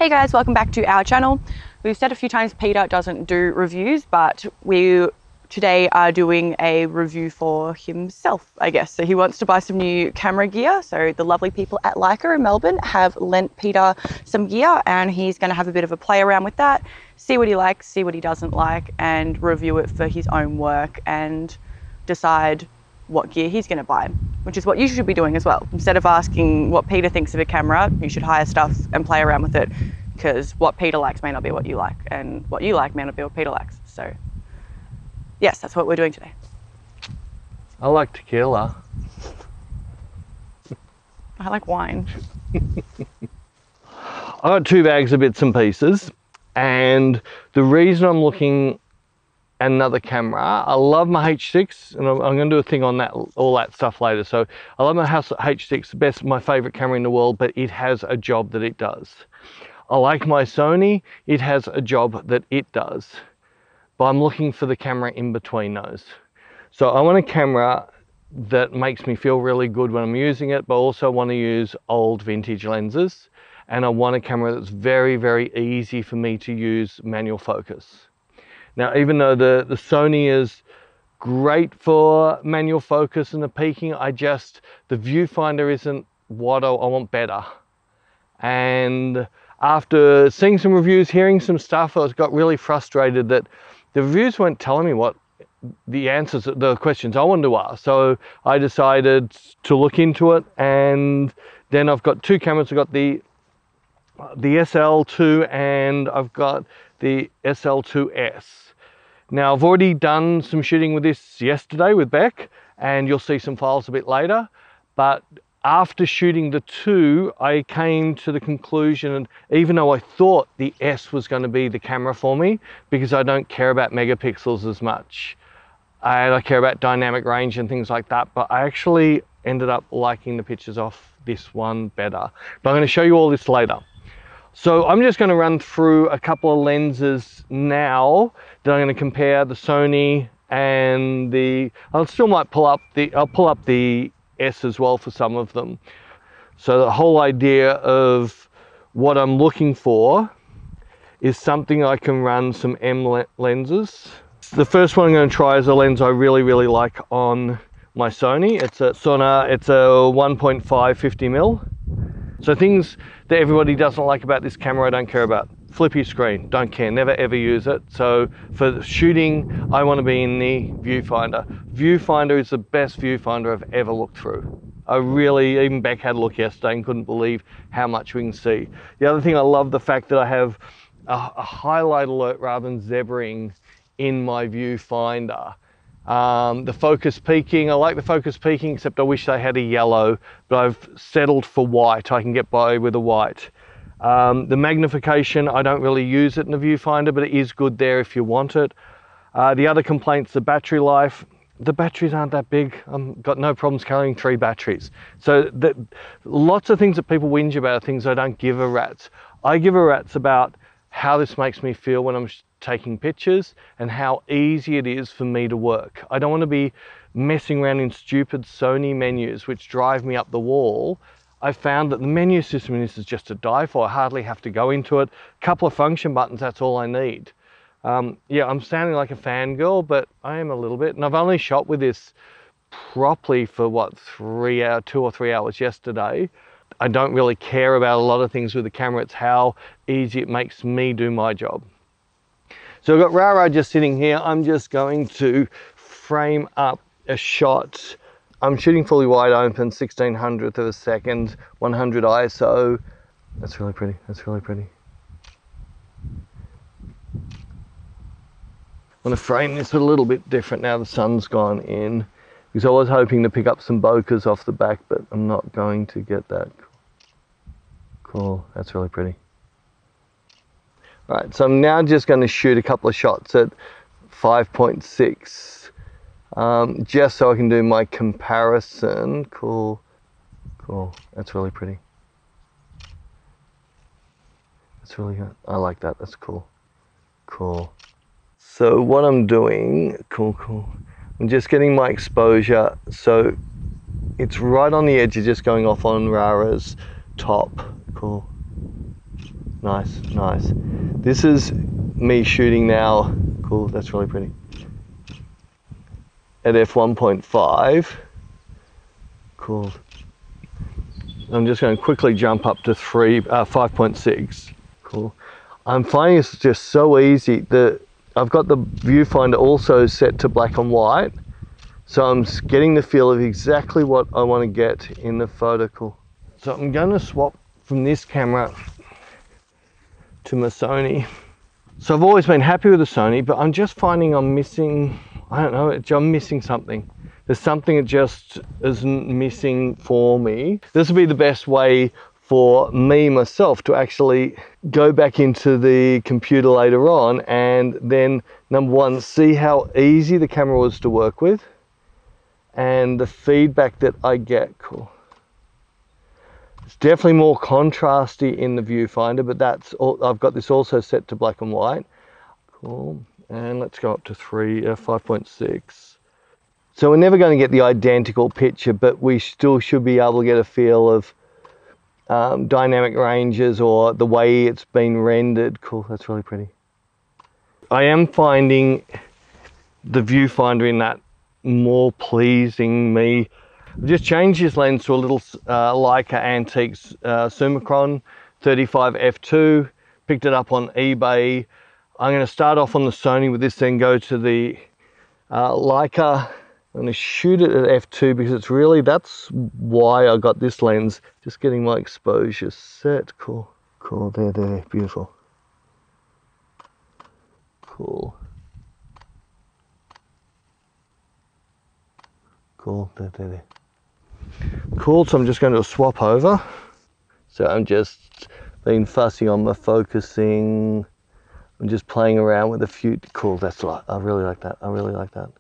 Hey guys, welcome back to our channel. We've said a few times Peter doesn't do reviews, but we today are doing a review for himself, I guess. So he wants to buy some new camera gear. So the lovely people at Leica in Melbourne have lent Peter some gear and he's going to have a bit of a play around with that, see what he likes, see what he doesn't like, and review it for his own work and decide what gear he's going to buy, which is what you should be doing as well. Instead of asking what Peter thinks of a camera, you should hire stuff and play around with it, because what Peter likes may not be what you like, and what you like may not be what Peter likes. So yes, that's what we're doing today. I like tequila. I like wine. I got 2 bags of bits and pieces, and the reason I'm looking at another camera, I love my H6, and I'm going to do a thing on that, all that stuff later. So I love my H6, my favorite camera in the world, but it has a job that it does. I like my Sony, it has a job that it does, but I'm looking for the camera in between those. So I want a camera that makes me feel really good when I'm using it, but also want to use old vintage lenses. And I want a camera that's very, very easy for me to use manual focus. Now, even though the Sony is great for manual focus and the peaking, the viewfinder isn't what I want better. And after seeing some reviews, hearing some stuff, I got really frustrated that the reviews weren't telling me what the answers, the questions I wanted to ask. So I decided to look into it, and then I've got 2 cameras. I've got the SL2 and I've got the SL2S. Now, I've already done some shooting with this yesterday with Beck, and you'll see some files a bit later, but after shooting the 2, I came to the conclusion, and even though I thought the S was going to be the camera for me, because I don't care about megapixels as much, and I care about dynamic range and things like that, but I actually ended up liking the pictures off this one better. But I'm going to show you all this later. So I'm just going to run through a couple of lenses now that I'm going to compare the Sony and I'll pull up the S as well for some of them. So the whole idea of what I'm looking for is something I can run some M lenses. The first one I'm going to try is a lens I really, really like on my Sony. It's a 1.5 50mm. So things that everybody doesn't like about this camera, I don't care about. Flippy screen, don't care, never ever use it. So for shooting, I want to be in the viewfinder. Viewfinder is the best viewfinder I've ever looked through. Even Beck had a look yesterday and couldn't believe how much we can see. The other thing, I love the fact that I have a highlight alert rather than zebraing in my viewfinder. The focus peaking, I like the focus peaking, except I wish they had a yellow, but I've settled for white. I can get by with a white. The magnification, I don't really use it in the viewfinder, but it is good there if you want it. The other complaints, the battery life. The batteries aren't that big. I've got no problems carrying 3 batteries. So lots of things that people whinge about are things I don't give a rat's. I give a rat's about how this makes me feel when I'm taking pictures and how easy it is for me to work. I don't want to be messing around in stupid Sony menus which drive me up the wall. I found that the menu system in this is just to die for. I hardly have to go into it. A couple of function buttons, that's all I need. Yeah, I'm sounding like a fangirl, but I am a little bit. And I've only shot with this properly for what, 2 or 3 hours yesterday. I don't really care about a lot of things with the camera. It's how easy it makes me do my job. So I've got Rara just sitting here. I'm just going to frame up a shot. I'm shooting fully wide open, 1600th of a second, 100 ISO. That's really pretty, that's really pretty. I'm going to frame this a little bit different now the sun's gone in, because I was hoping to pick up some bokehs off the back, but I'm not going to get that. Cool, that's really pretty. All right, so I'm now just going to shoot a couple of shots at 5.6, just so I can do my comparison. Cool, cool, that's really pretty. That's really good. I like that, that's cool. Cool. So what I'm doing, cool, I'm just getting my exposure, so it's right on the edge of just going off on Rara's top. Cool. Nice, nice. This is me shooting now. Cool, that's really pretty. At f1.5. Cool. I'm just going to quickly jump up to 5.6. Cool. I'm finding it's just so easy that I've got the viewfinder also set to black and white. So I'm getting the feel of exactly what I want to get in the photo. Cool. So I'm going to swap from this camera to my Sony. So I've always been happy with the Sony, but I'm just finding I'm missing, I don't know, I'm missing something. There's something that just isn't missing for me. This will be the best way for me myself to actually go back into the computer later on and then, number one, see how easy the camera was to work with and the feedback that I get. Cool. It's definitely more contrasty in the viewfinder, but that's all. I've got this also set to black and white. Cool. And let's go up to 5.6. So we're never going to get the identical picture, but we still should be able to get a feel of dynamic ranges or the way it's been rendered. Cool, that's really pretty. I am finding the viewfinder in that more pleasing me. I've just changed this lens to a little Leica Antiques Summicron 35 f2. Picked it up on eBay. I'm going to start off on the Sony with this, then go to the Leica. I'm going to shoot it at f2 because it's really, that's why I got this lens. Just getting my exposure set. Cool. Cool, there, beautiful. Cool. Cool, there. Cool, so I'm just going to swap over. So I'm just being fussy on my focusing. I'm just playing around with a few. Cool, that's right. I really like that. I really like that.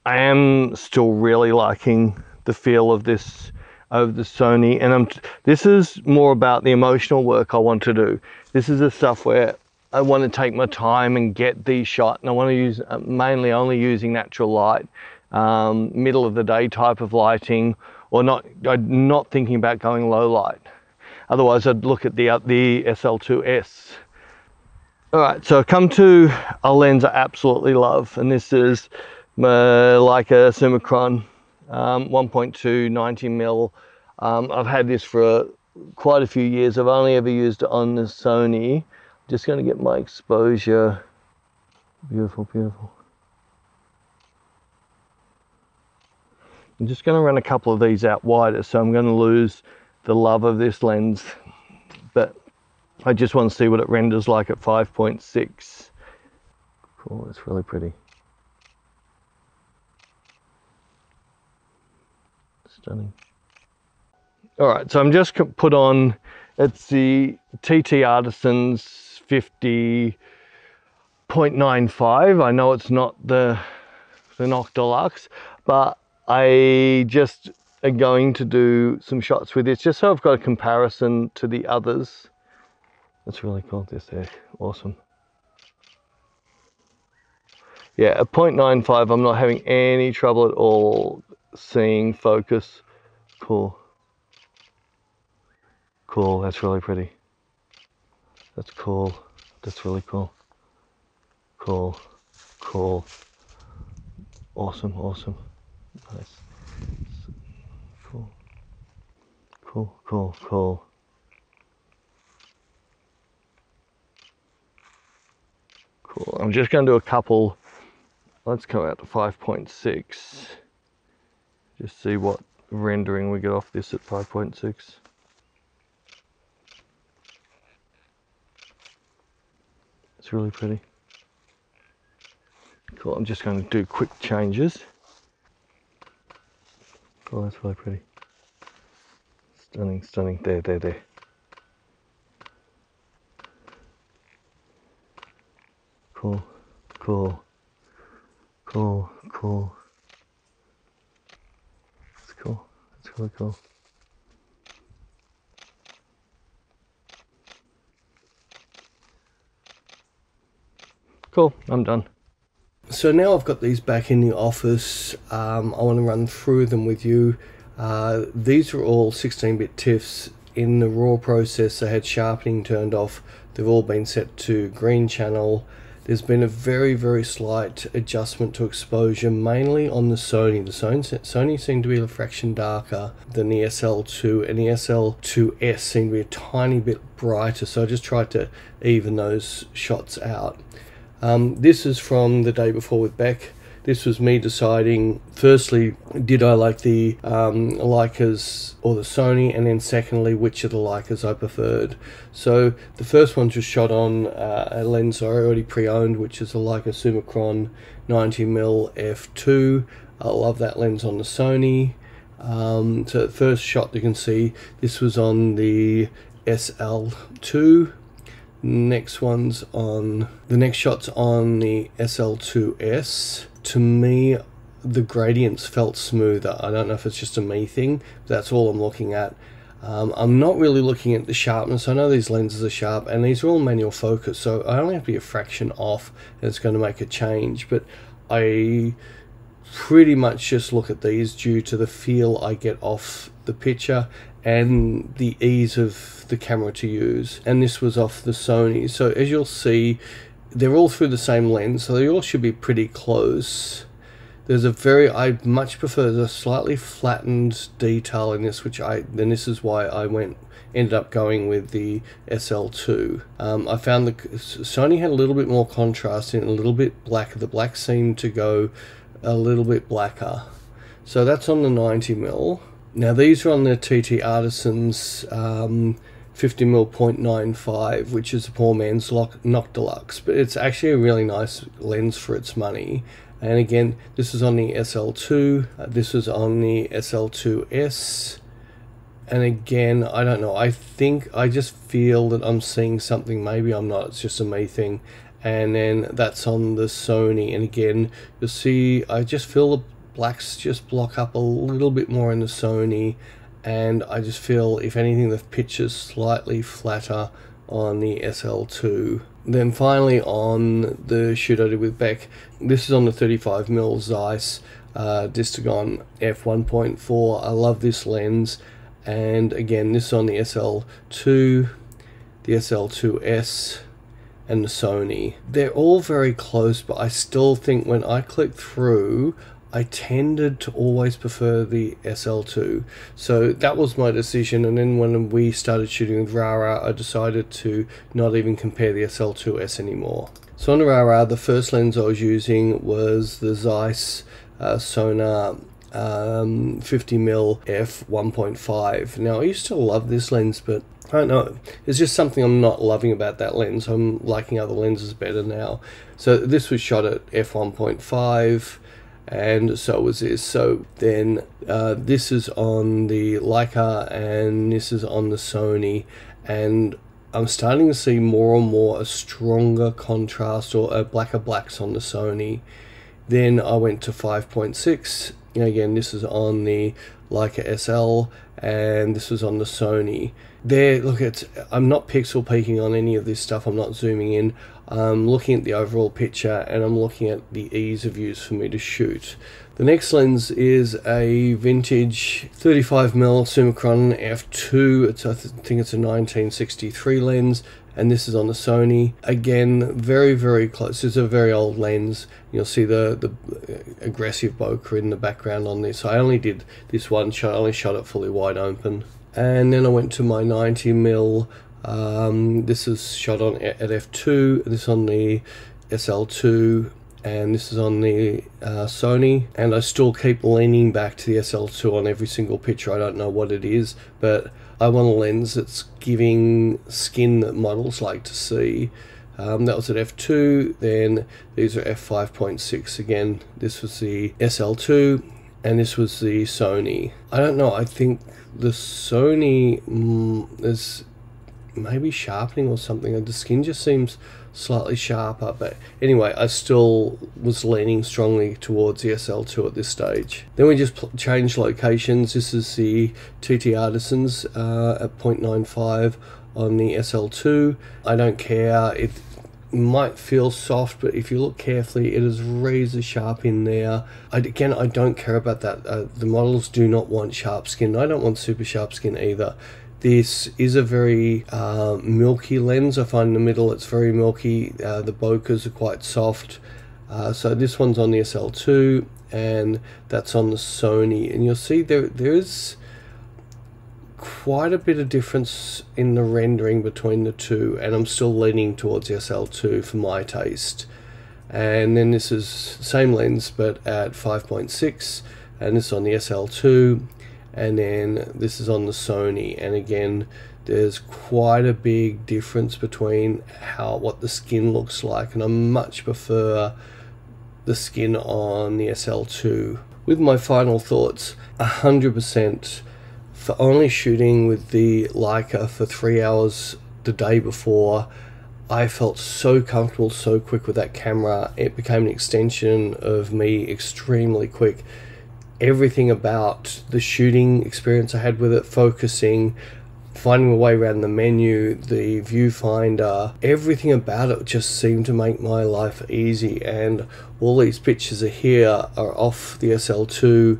I am still really liking the feel of this over the Sony, and this is more about the emotional work I want to do. This is the stuff where I want to take my time and get the shot, and I want to use mainly only using natural light, middle of the day type of lighting, or not thinking about going low light. Otherwise I'd look at the SL2S. All right, so I come to a lens I absolutely love, and this is my Leica Summicron 1.2 90mm. I've had this for quite a few years. I've only ever used it on the Sony. Just going to get my exposure. Beautiful, beautiful. I'm just going to run a couple of these out wider, so I'm going to lose the love of this lens, but I just want to see what it renders like at 5.6. Cool, it's really pretty. Stunning. All right, so I'm just put on, it's the TT Artisans 50.95. I know it's not the Noc Deluxe, but I just are going to do some shots with this just so I've got a comparison to the others. That's really cool. This there, awesome. Yeah, at 0.95, I'm not having any trouble at all seeing focus. Cool. Cool, that's really pretty. That's cool. That's really cool. Cool. Cool. Awesome, awesome. Nice. Cool. Cool, cool, cool. Cool. I'm just going to do a couple. Let's go out to 5.6. Just see what rendering we get off this at 5.6. It's really pretty. Cool. I'm just going to do quick changes. Cool. That's really pretty. Stunning, stunning. There. Cool, cool, cool, cool. That's cool. That's really cool. Cool, I'm done. So now I've got these back in the office. I want to run through them with you. These are all 16-bit TIFFs in the RAW process. I had sharpening turned off. They've all been set to green channel. There's been a very, very slight adjustment to exposure, mainly on the Sony. The Sony seemed to be a fraction darker than the SL2, and the SL2S seemed to be a tiny bit brighter, so I just tried to even those shots out. This is from the day before with Beck. This was me deciding, firstly, did I like the Leicas or the Sony, and then secondly, which of the Leicas I preferred. So the first one just shot on a lens I already pre-owned, which is a Leica Summicron 90mm f2. I love that lens on the Sony. So the first shot you can see, this was on the SL2. The next shot's on the SL2S. To me, the gradients felt smoother. I don't know if it's just a me thing, but that's all I'm looking at. I'm not really looking at the sharpness. I know these lenses are sharp, and these are all manual focus, so I only have to be a fraction off, and it's going to make a change. But I pretty much just look at these due to the feel I get off the picture and the ease of the camera to use. And this was off the Sony, so as you'll see, they're all through the same lens, so they all should be pretty close. There's I much prefer the slightly flattened detail in this, then this is why I ended up going with the SL2. I found the Sony had a little bit more contrast and a little bit blacker. The black seemed to go a little bit blacker. So that's on the 90mm. Now these are on the TT Artisans 50mm 0.95, which is a poor man's Nock Deluxe, but it's actually a really nice lens for its money. And again, this is on the SL2, this is on the SL2S, and again, I don't know, I just feel that I'm seeing something, maybe I'm not, it's just a me thing. And then that's on the Sony, and again, you'll see, I just feel the blacks just block up a little bit more in the Sony, and I just feel, if anything, the picture's slightly flatter on the SL2. Then finally on the shoot I did with Beck, this is on the 35mm Zeiss Distagon f1.4. I love this lens, and again, this is on the SL2, the SL2S, and the Sony. They're all very close, but I still think when I click through, I tended to always prefer the SL2. So that was my decision, and then when we started shooting with RARA, I decided to not even compare the SL2S anymore. So on the RARA, the first lens I was using was the Zeiss Sonnar 50mm f1.5. Now I used to love this lens, but I don't know, there's just something I'm not loving about that lens. I'm liking other lenses better now. So this was shot at f1.5, and so was this. So then this is on the Leica and this is on the Sony, and I'm starting to see more and more a stronger contrast or a blacker blacks on the Sony. Then I went to 5.6, and again this is on the Leica SL, and this was on the Sony. There, look, I'm not pixel peaking on any of this stuff, I'm not zooming in. I'm looking at the overall picture, and I'm looking at the ease of use for me to shoot. The next lens is a vintage 35mm Summicron f2. I think it's a 1963 lens, and this is on the Sony. Again, very, very close. It's a very old lens. You'll see the aggressive bokeh in the background on this. I only did this one shot, I only shot it fully wide open. And then I went to my 90mm. This is shot on at f2, this on the SL2, and this is on the Sony. And I still keep leaning back to the SL2 on every single picture. I don't know what it is, but I want a lens that's giving skin that models like to see. That was at f2. Then these are f5.6 again. This was the SL2, and this was the Sony. I don't know, I think the Sony is maybe sharpening or something. The skin just seems slightly sharper, but anyway, I still was leaning strongly towards the SL2 at this stage. Then we just changed locations. This is the TT Artisans at 0.95 on the SL2. I don't care, it might feel soft, but if you look carefully, it is razor sharp in there. Again, I don't care about that. The models do not want sharp skin. I don't want super sharp skin either. This is a very milky lens. I find in the middle it's very milky. The bokehs are quite soft. So this one's on the SL2 and that's on the Sony. And you'll see there is quite a bit of difference in the rendering between the two. And I'm still leaning towards the SL2 for my taste. And then this is the same lens but at 5.6. And this is on the SL2. And then this is on the Sony, and again there's quite a big difference between what the skin looks like, and I much prefer the skin on the SL2. With my final thoughts, 100% for only shooting with the Leica for 3 hours the day before. I felt so comfortable, so quick with that camera. It became an extension of me extremely quick. Everything about the shooting experience I had with it, focusing, finding my way around the menu, the viewfinder, everything about it just seemed to make my life easy. And all these pictures are here are off the SL2.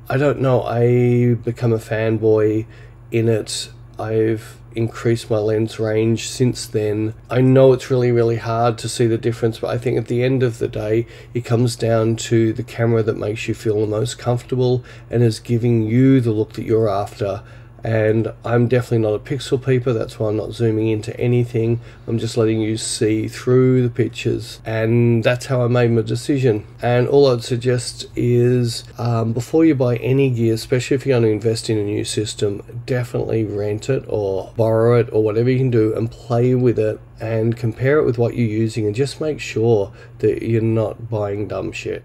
I don't know, I become a fanboy in it. I've increased my lens range since then. I know it's really hard to see the difference, but I think at the end of the day it comes down to the camera that makes you feel the most comfortable and is giving you the look that you're after. And I'm definitely not a pixel peeper, that's why I'm not zooming into anything. I'm just letting you see through the pictures, and that's how I made my decision. And all I'd suggest is before you buy any gear, especially if you're going to invest in a new system, definitely rent it or borrow it or whatever you can do and play with it and compare it with what you're using, and just make sure that you're not buying dumb shit.